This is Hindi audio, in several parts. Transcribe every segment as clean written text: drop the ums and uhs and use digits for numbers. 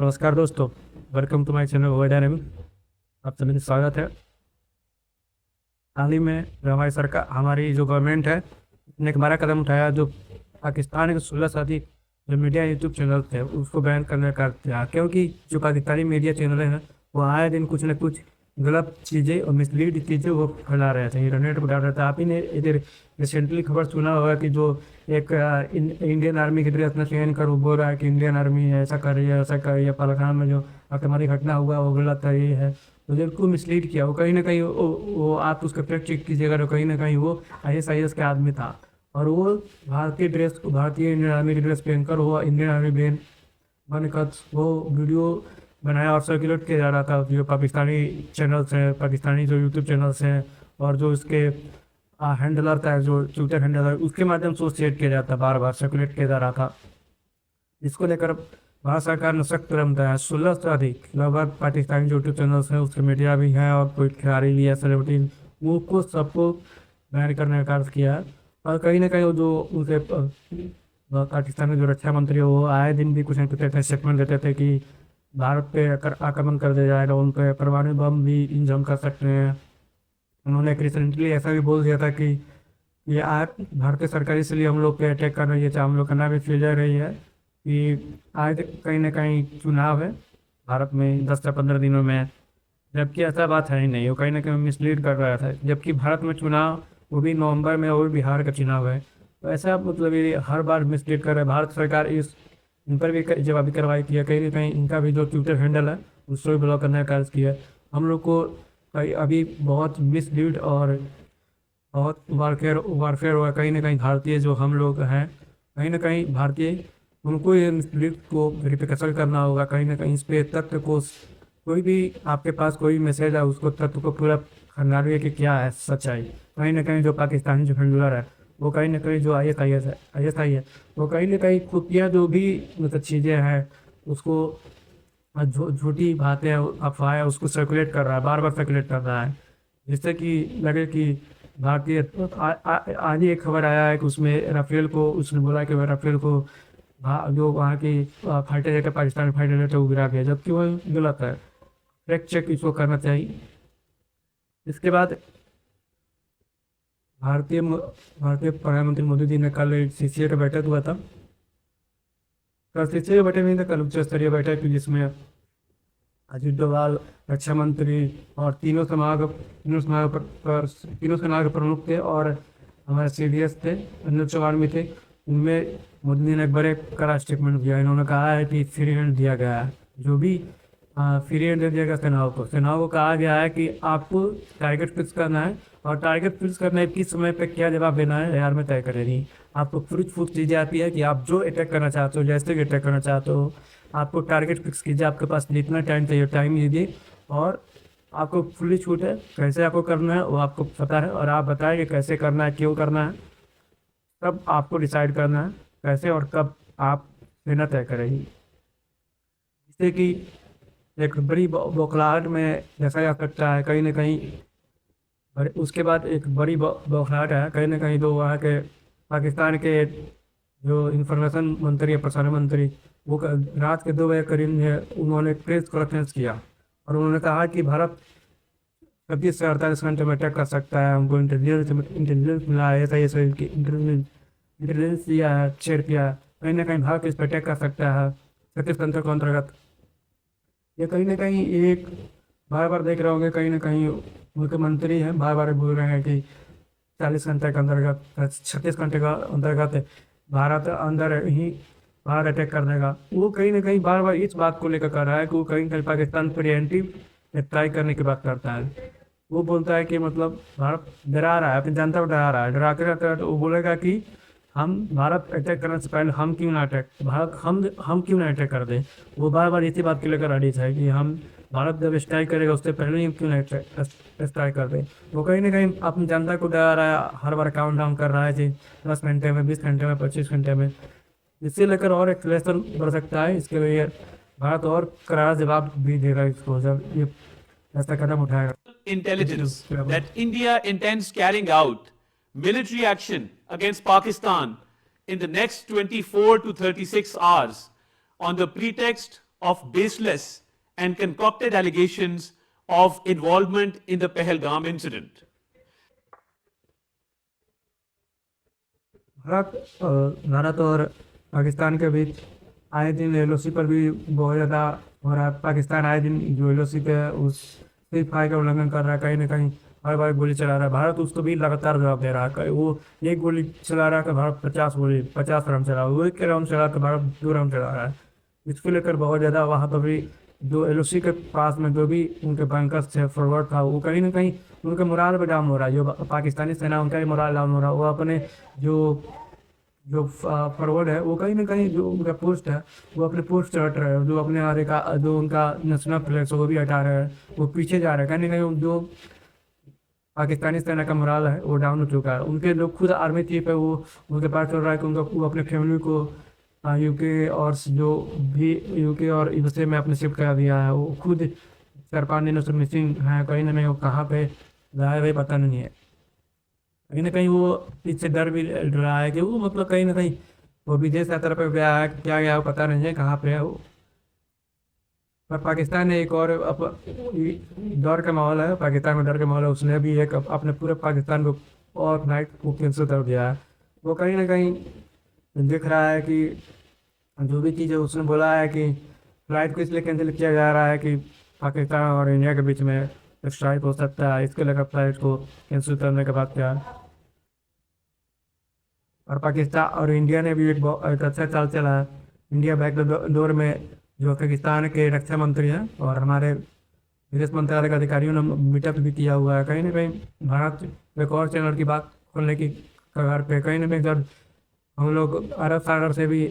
नमस्कार दोस्तों, welcome to my channel over dynamic. आप सभी का स्वागत है। हाल ही में जो हमारी सरकार, हमारी जो गवर्नमेंट है, ने एक बड़ा कदम उठाया जो पाकिस्तान के 16 से अधिक जो मीडिया यूट्यूब चैनल थे उसको बैन करने का किया, क्योंकि जो पाकिस्तानी मीडिया चैनल हैं वो आए दिन कुछ न कुछ गलत चीज़ें और मिसलीड चीज़ें वो फैला रहे थे, इंटरनेट पर डाल रहे थे। आप ही ने इधर रिसेंटली खबर सुना होगा कि जो एक इंडियन आर्मी की ड्रेस में पहन कर वो बोल रहा है कि इंडियन आर्मी ऐसा कर रही है, ऐसा कर रही है, पहलगाम में जो आतंकवादी घटना हुआ वो गलत है, ये है। तो जब को मिसलीड किया वो कहीं ना कहीं वो आप उसका फैक्ट चेक कीजिएगा तो कहीं ना कहीं वो ISIS के आदमी था, और वो भारतीय ड्रेस को, भारतीय इंडियन आर्मी की ड्रेस पहनकर वो इंडियन आर्मी बनकर वो वीडियो बनाया और सर्कुलेट किया जा रहा था। जो पाकिस्तानी चैनल्स हैं, पाकिस्तानी जो यूट्यूब चैनल्स हैं और जो इसके हैंडलर था, जो ट्विटर हैंडलर, उसके माध्यम से वो शेयर किया जाता, बार बार सर्कुलेट किया जा रहा था। इसको लेकर भारत सरकार ने सख्त कदम उठाया। 16 से अधिक लगभग पाकिस्तानी जो यूट्यूब चैनल्स हैं, उसके मीडिया भी हैं और कोई खिलाड़ी भी है, सेलिब्रिटी, वो सबको बैन करने का कार्य किया है। और कहीं ना कहीं वो जो उनसे पाकिस्तान के जो रक्षा मंत्री है वो आए दिन भी कुछ न कुछ ऐसे स्टेटमेंट देते थे कि भारत पे अगर आक्रमण कर दिया जाएगा, उन पर परमाणु बम भी इंजन कर सकते हैं। उन्होंने रिसेंटली ऐसा भी बोल दिया था कि ये आप भारतीय सरकार इसलिए हम लोग पे अटैक कर रही है, चाहे हम लोग करना भी फील जा रही है कि आज कहीं ना कहीं चुनाव है भारत में 10 से 15 दिनों में, जबकि ऐसा बात है ही नहीं। वो कहीं ना कहीं मिसलीड कर रहा था, जबकि भारत में चुनाव वो भी नवंबर में, वो भी बिहार का चुनाव है। तो ऐसा मतलब ये हर बार मिसलीड कर रहा है। भारत सरकार इन पर भी जवाबी कार्रवाई की है, कहीं ना कहीं इनका भी जो ट्विटर हैंडल है उसको भी ब्लॉक करने का कार्य किया है। हम लोग को अभी बहुत मिसलीड और बहुत वारफेयर हुआ। कहीं ना कहीं भारतीय जो हम लोग हैं, कहीं ना कहीं भारतीय, उनको ये मिसलीड को रिप्रिकॉशन करना होगा। कहीं ना कहीं इस पे तथ्य को, कोई भी आपके पास कोई मैसेज है उसको तथ्य को पूरा खंगालिए कि क्या है सच्चाई। कहीं ना कहीं जो पाकिस्तानी जो हैंडलर है वो कहीं ना कहीं जो ISI है वो कहीं ना कहीं खुफिया जो भी मतलब चीज़ें हैं उसको झूठी बातें अफवाहें उसको सर्कुलेट कर रहा है, बार बार सर्कुलेट कर रहा है, जिससे कि लगे कि भारतीय। आज ही एक खबर आया है कि उसमें राफेल को, उसने बोला कि राफेल को जो वहाँ की fighter jet, Pakistani fighter jet वो गिरा गया, जबकि वो गलत है। फैक्ट चेक इसको करना चाहिए। इसके बाद भारतीय प्रधानमंत्री मोदी जी ने कल CCA का बैठक हुआ था। कल CCA बैठक नहीं था, कल उच्च स्तरीय बैठक जिसमें अजीत डोभाल रक्षा मंत्री और तीनों सेना के प्रमुख थे और हमारे CDS थे, अनिल चौहान भी थे। उनमें मोदी जी ने एक बड़े कड़ा स्टेटमेंट दिया। इन्होंने कहा है कि फ्री हैंड दिया गया है, जो भी फ्री हैंड दे दिया गया सेनाओं को कहा गया है कि आपको टारगेट फिक्स करना है, और टारगेट फिक्स करने किस समय पे क्या जवाब देना है यार में तय करेगी। आपको फुट चीज़ें आती है कि आप जो अटैक करना चाहते हो, जैसे भी अटैक करना चाहते हो, आपको टारगेट फिक्स कीजिए। आपके पास जितना टाइम चाहिए टाइम दीजिए, और आपको फुल्ली छूट है। कैसे आपको करना है वो आपको पता है, और आप बताएंगे कैसे करना है, क्यों करना है, तब आपको डिसाइड करना है कैसे और कब आप लेना तय करेगी। जिससे कि एक बड़ी बौखलाहट में देखा जा सकता है कहीं ना कहीं। और उसके बाद एक बड़ी बौखलाहट है कहीं ना कहीं जो वहाँ के पाकिस्तान के जो इंफॉर्मेशन मंत्री है, प्रसारण मंत्री, वो रात के 2 बजे करीब में उन्होंने प्रेस कॉन्फ्रेंस किया और उन्होंने कहा कि भारत 36 से 48 घंटे में अटैक कर सकता है। हमको इंटेलिजेंस मिला है, ऐसा इंटेलिजेंस दिया है, शेयर किया है। कहीं ना कहीं भारत इस पर अटैक कर सकता है 36 घंटे के अंतर्गत। ये कहीं ना कहीं एक बार बार देख रहे होंगे, कहीं ना कहीं मुख्यमंत्री हैं बार बार बोल रहे हैं कि 40 घंटे के अंतर्गत, 36 घंटे का अंतर्गत भारत अंदर ही बाहर अटैक कर देगा। वो कहीं ना कहीं बार बार इस बात को लेकर कर रहा है कि वो कहीं कहीं पाकिस्तान प्रिएंटिव स्ट्राइक करने की बात करता है। वो बोलता है कि मतलब भारत डरा रहा है, अपनी जनता को डरा रहा है, डरा के रहता है। तो वो बोलेगा कि हम भारत अटैक करने से पहले हम क्यों ना अटैक कर दें। वो बार बार इसी बात को लेकर अड़िग है कि हम भारत जब स्ट्राइक करेगा उससे पहले ही क्यों ना स्ट्राइक कर दें। वो कहीं ना कहीं अपनी जनता को डरा रहा है, हर बार काउंट डाउन कर रहा है कि 10 घंटे में, 20 घंटे में, 25 घंटे में। इससे लेकर और एक्सलेशन बढ़ सकता है। इसके लिए भारत और करारा जवाब भी देगा इसको जब ये ऐसा कदम उठाएगा। Intelligence that India intends carrying out military action against Pakistan in the next 24 to 36 hours on the pretext of baseless and concocted allegations of involvement in the Pahalgam incident. Bharat और पाकिस्तान के बीच आए दिन एलओसी पर भी बहुत ज़्यादा हो रहा है। पाकिस्तान आए दिन जो एलओसी पे उस सीज़फायर का उल्लंघन कर रहा है, कहीं ना कहीं हर बार गोली चला रहा है। भारत उसको भी लगातार जवाब दे रहा है। वो एक गोली चला रहा है कि भारत 50 राउंड चला रहा है, वो एक राउंड चला के भारत 2 राउंड चला रहा है। इसको लेकर बहुत ज़्यादा वहाँ पर भी जो एलओसी के पास में जो भी उनके बैंकर्स थे, फॉरवर्ड था, वो कहीं ना कहीं उनके मोराल पर डाउन हो रहा है। जो पाकिस्तानी सेना उनका ही मोराल डाउन हो रहा है। वो अपने जो जो फॉरवर्ड है, वो कहीं ना कहीं जो उनका पोस्ट है वो अपने पोस्ट से हट रहे हैं। जो अपने आरे का जो उनका नेशनल फ्लैग है वो भी हटा रहे हैं, वो पीछे जा रहे हैं। कहीं ना कहीं जो पाकिस्तानी सेना का मोराल है वो डाउन हो चुका है। उनके जो खुद आर्मी चीफ है वो उनके पास चल रहा है कि उनका वो अपने फैमिली को यूके और जो भी यूके और यूएसए में अपने शिफ्ट करा दिया है। वो खुद 4-5 दिनों से मिसिंग है, कहीं ना कहीं वो कहाँ पे गायब है पता नहीं है। कहीं ना कहीं वो इससे डर भी रहा है कि वो मतलब कहीं ना कहीं वो विदेश यात्रा पर गया है, क्या गया है पता नहीं है, कहाँ पे है वो। पर पाकिस्तान ने एक और डर का माहौल है, पाकिस्तान में डर का माहौल है। उसने भी एक अपने पूरे पाकिस्तान को और फ्लाइट को कैंसिल कर दिया है। वो कहीं ना कहीं दिख रहा है कि जो भी चीज़ है उसने बोला है कि फ्लाइट को इसलिए कैंसिल किया जा रहा है कि पाकिस्तान और इंडिया के बीच में स्ट्राइक हो सकता है, इसके लेकर फ्लाइट को कैंसिल करने के बाद क्या। और पाकिस्तान और इंडिया ने भी एक अच्छा चाल चला है। इंडिया बैक डोर में जो पाकिस्तान के रक्षा मंत्री हैं और हमारे विदेश मंत्रालय के अधिकारियों ने मीटअप भी किया हुआ है। कहीं ना कहीं भारत एक और चैनल की बात खोलने की कगार पे, कहीं ना कहीं जब हम लोग अरब सागर से भी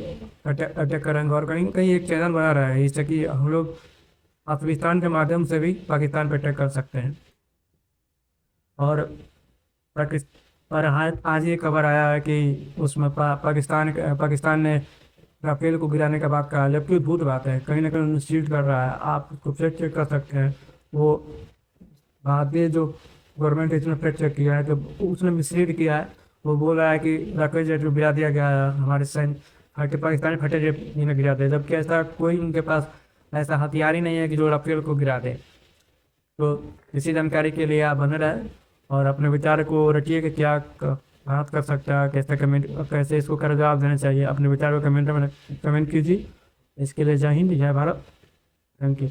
अटैक करेंगे और कहीं ना कहीं एक चैनल बना रहा है इससे कि हम लोग अफगानिस्तान के माध्यम से भी पाकिस्तान पे अटैक कर सकते हैं। और और आज ये खबर आया है कि उसमें पाकिस्तान ने राफेल को गिराने का बात कहा, जबकि झूठ बात है। कहीं ना कहीं उन्हें चीट कर रहा है, आप उसको फैक्ट चेक कर सकते हैं। वो भारतीय जो गवर्नमेंट है इसने फैक्ट चेक किया है, जब उसने मिसलीड किया है। वो बोल रहा है कि राफेल जेट को गिरा दिया गया है हमारे सैन्य पाकिस्तानी फटे जेट ने गिरा दिया, जबकि ऐसा कोई उनके पास ऐसा हथियार ही नहीं है कि जो राफेल को गिरा दे। तो इसी जानकारी के लिए आप बने रहें और अपने विचार को रखिए कि क्या भारत कर सकता है, कैसे इसको कर जवाब देना चाहिए। अपने विचार को कमेंट कीजिए। इसके लिए जय हिंद, जय भारत। Thank you.